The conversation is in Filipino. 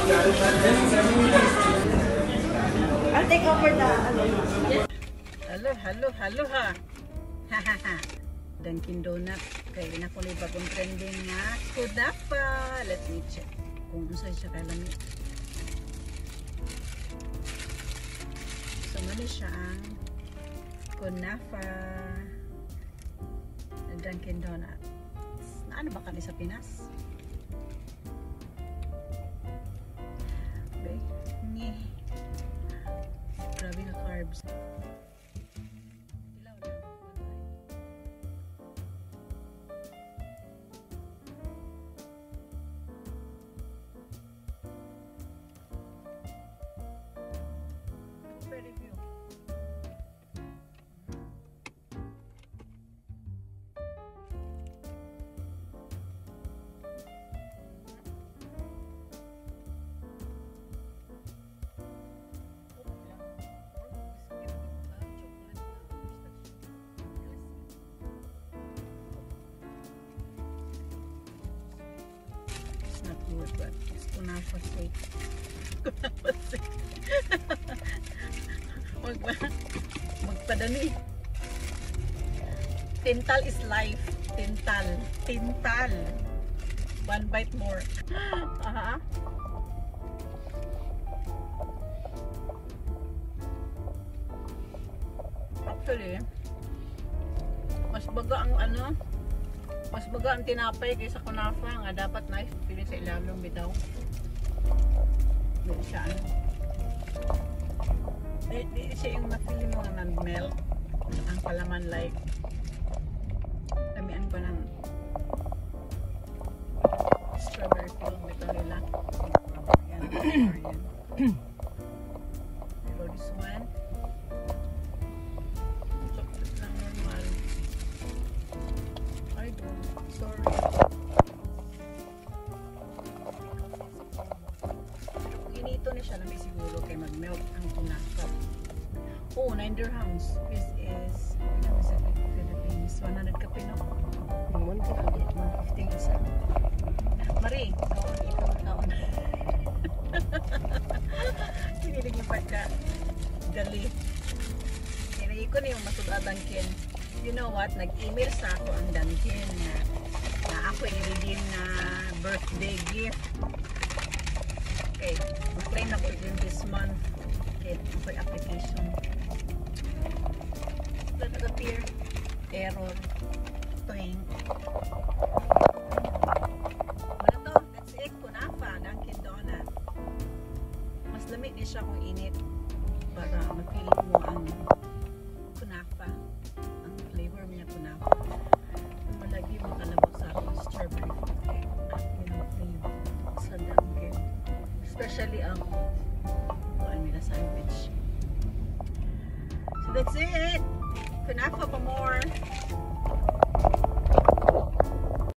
I'll take over the Hello ha. Hahaha. Dunkin Donut. Kaya na ko ni bagong trending nga kunafa. Let me check kung ano siya kalami. So mali siya ang kunafa Dunkin Donut. Ano ba kami sa Pinas? Grabe na carbs. Not good, but it's kunafa steak. Kunafa steak. Magpadali. Tintal is life. Tintal. Tintal. One bite more. Aha. Actually, mas baga ang ano, mas baga ang tinapay kaysa kunafa nga dapat nice feeling sa ilalong bitaw. Hindi siya ano. Di siya yung mapili mo nga nag-melt ang palaman like damian pa ng strawberry filled bitaw nila. Yan. Pero this one chocolate lang normal. I don't. Sorry. Inito na siya namin siguro kay mag-melt ang kunafa. Oh, 9 dirhams. This is sa Philippines. 100 ka Pino. 150 isa. Mari, kaon ikaw kaon. Sinilig mo pa ka. Gali. Kinagi ko na yung masudadan kin. You know what? Nag-email sa ako ang Dunkin na ako i-redeem na birthday gift. Okay. Mag-try na ko din this month. Okay. Okay, application. That nag-appear. Error. Twing. Wala to. That's it. Kunafa. Dunkin Donut. Mas lamig din siya kung init. Para mag-feeling mo ang kunafa. Ang flavor niya kunafa. Malagi mo kalabot sa strawberry cake. Yun ang flavor sa Dunkin. Especially ang sandwich. So that's it. Kunafa pa more.